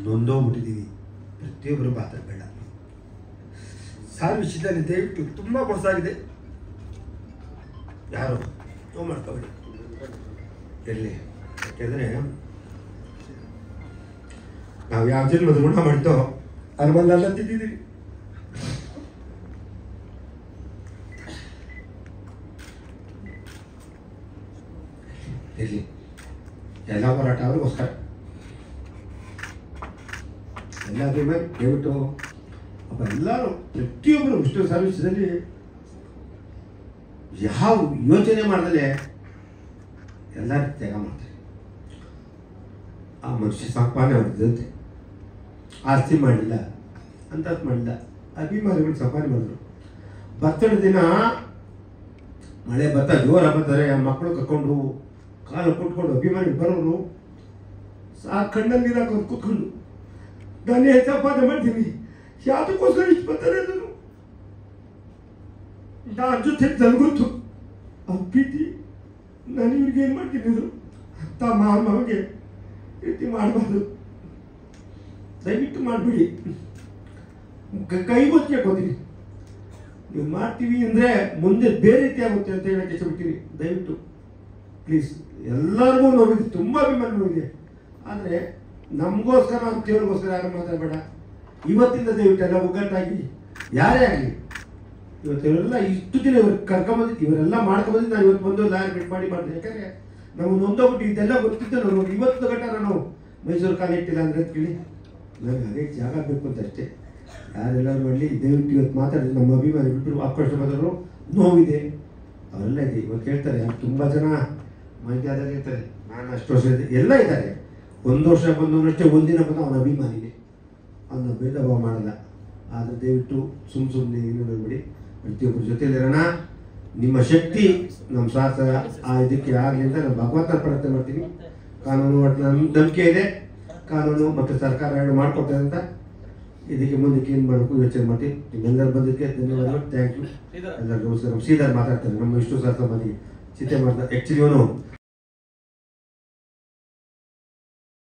ನೊಂದೋಗ್ಬಿಟ್ಟಿದ್ದೀವಿ. ಪ್ರತಿಯೊಬ್ಬರು ಮಾತಾಡಬೇಡ. ಸಾರ್ ವಿಷಯದಲ್ಲಿ ದಯವಿಟ್ಟು ತುಂಬ ಮೋಸ ಆಗಿದೆ. ಯಾರು ನೋವು ಮಾಡ್ಕೋಬೇಡಿ ಇರಲಿ. ಯಾಕೆಂದರೆ ನಾವು ಯಾವ ಜನ್ಮದ ಋಣ ಮಾಡ್ತೋ ಅನುಬಂಧೆಲ್ಲ ತಿಂದಿದ್ದೀವಿ. ಇರಲಿ, ಎಲ್ಲ ಹೋರಾಟ ಅವ್ರಿಗೋಸ್ಕರ. ಎಲ್ಲ ಮೇಲೆ ದಯವಿಟ್ಟು ಅಪ್ಪ ಎಲ್ಲರೂ ಪ್ರತಿಯೊಬ್ಬರು ವಿಷ್ಣು ಸರ್ವಿಸದಲ್ಲಿ ಯಾವ ಯೋಚನೆ ಮಾಡ್ದಲೇ ಎಲ್ಲರೂ ತ್ಯಾಗ ಮಾಡ್ತಾರೆ. ಆ ಮನುಷ್ಯ ಸಂಪಾದನೆ ಮಾಡಿದಂತೆ ಆಸ್ತಿ ಮಾಡಲಿಲ್ಲ, ಅಂತದ್ದು ಮಾಡಲಿಲ್ಲ, ಅಭಿಮಾನಿಗಳು ಸಂಪಾದನೆ ಮಾಡಿದ್ರು. ಬರ್ತಡೇ ದಿನ ಮಳೆ ಬರ್ತಾ ಜೋರ ಬರ್ತಾರೆ, ಮಕ್ಕಳು ಕರ್ಕೊಂಡು ಕಾಲು ಕೊಟ್ಕೊಂಡು ಅಭಿಮಾನಿ ಬರೋರು ಆ ಕಣ್ಣಲ್ಲಿ ನೀರು ಹಾಕೊಂಡು ಕೂತ್ಕೊಂಡು ನಾನು ಏನು ಸಂಪಾದನೆ ಮಾಡ್ತೀನಿ, ಯಾವುದಕ್ಕೋಸ್ಕರ ಇಷ್ಟು ಬರ್ತಾರೆ ಅದನ್ನು ನಾನು ಜೊತೆ ನನಗೊತ್ತು ಆ ಪ್ರೀತಿ. ನಾನು ಇವ್ರಿಗೆ ಏನು ಮಾಡ್ತೀನಿ ಅದು ತಮ್ಮ ಮಗಗೆ ಪ್ರೀತಿ ಮಾಡಬಾರ್ದು. ದಯವಿಟ್ಟು ಮಾಡಿಬಿಡಿ. ಕೈ ಗೊತ್ತಿಗೆ ಕೊಡ್ತೀನಿ. ನೀವು ಮಾಡ್ತೀವಿ ಅಂದರೆ ಮುಂದೆ ಬೇರೆ ರೀತಿ ಆಗುತ್ತೆ ಅಂತ ಹೇಳಕ್ಕೆ ಇಷ್ಟಪಡ್ತೀನಿ. ದಯವಿಟ್ಟು ಪ್ಲೀಸ್. ಎಲ್ಲರಿಗೂ ನೋವಿದೆ, ತುಂಬ ಅಭಿಮಾನ ನೋವಿದೆ. ಆದರೆ ನಮಗೋಸ್ಕರ ನಮ್ಮ ದೇವ್ರಿಗೋಸ್ಕರ ಯಾರು ಮಾತಾಡಬೇಡ. ಇವತ್ತಿಂದ ದಯವಿಟ್ಟು ಎಲ್ಲ ಒಗ್ಗಟ್ಟಾಗಿ ಯಾರೇ ಆಗಲಿ. ಇವತ್ತು ಇವರೆಲ್ಲ ಇಷ್ಟು ದಿನ ಇವ್ರು ಕರ್ಕೊಂಬಂದಿದ್ದು, ಇವರೆಲ್ಲ ಮಾಡ್ಕೊಂಬಂದಿದ್ದು ನಾನು ಇವತ್ತು ಬಂದು ಲಾಯರ್ ಮೀಟ್ ಮಾಡ್ತೀನಿ. ಯಾಕಂದರೆ ನಾವು ನೊಂದೋಗ್ಬಿಟ್ಟು ಇದೆಲ್ಲ ಗೊತ್ತಿದ್ದು ನಾವು ಇವತ್ತು ಗಂಟ ನಾವು ಮೈಸೂರು ಕಾಲ ಇಟ್ಟಿಲ್ಲ ಅಂದರೆ ಕೇಳಿ ನನಗೆ ಅದೇ ಜಾಗ ಬೇಕು ಅಂತ ಅಷ್ಟೇ. ಯಾರೆಲ್ಲರೂ ಮಾಡಲಿ ದಯವಿಟ್ಟು ಇವತ್ತು ಮಾತಾಡಿದ್ರು ನಮ್ಮ ಅಭಿಮಾನಿ ಬಿಟ್ಟರು ಆಕ್ರೋಶ ಬಂದರು, ನೋವಿದೆ, ಅವರೆಲ್ಲ ಇದೆ. ಇವತ್ತು ಹೇಳ್ತಾರೆ ತುಂಬ ಜನ ಮಂಡ್ಯದಲ್ಲಿ ಇರ್ತಾರೆ, ನಾನು ಅಷ್ಟು ವರ್ಷ ಎಲ್ಲ ಇದ್ದಾರೆ. ಒಂದು ವರ್ಷ ಬಂದವನಷ್ಟೇ ಒಂದಿನ ಬಂದು ಅವನ ಅಭಿಮಾನಿನೇ, ಅವನ ಭೇದ ಭಾವ ಮಾಡಲ್ಲ. ಆದರೆ ದಯವಿಟ್ಟು ಸುಮ್ಮನೆ ಏನು ನೋಡ್ಬಿಡಿ. ಪ್ರತಿಯೊಬ್ಬರ ಜೊತೆಲಿರೋಣ. ನಿಮ್ಮ ಶಕ್ತಿ ನಮ್ಮ ಸಾಹಸ ಆ ಇದಕ್ಕೆ ಆಗಲಿ ಅಂತ ನಾನು ಭಗವಂತನ ಪ್ರಾರ್ಥನೆ ಮಾಡ್ತೀನಿ. ಕಾನೂನು ಒಟ್ಟು ನನ್ನ ನಂಬಿಕೆ ಇದೆ, ಕಾನೂನು ಮತ್ತು ಸರ್ಕಾರ ಎರಡು ಮಾಡಿಕೊಡ್ತಾರೆ ಅಂತ. ಇದಕ್ಕೆ ಮುಂದಕ್ಕೆ ಏನು ಮಾಡಬೇಕು ಯೋಚನೆ ಮಾಡ್ತೀನಿ. ನಿಮ್ಮೆಲ್ಲರೂ ಬಂದಕ್ಕೆ ಧನ್ಯವಾದಗಳು. Thank you. ಎಲ್ಲರಿಗೂ ನಮಸ್ಕಾರ. ಶ್ರೀಧರ್ ಮಾತಾಡ್ತಾರೆ, ನಮ್ಮ ವಿಷ್ಣು ಸರ್ ಸಂಬಂಧಿ ಚಿತೆ ಮಾಡ್ತಾರೆ. ಆ್ಯಕ್ಚುಲಿ ಅವನು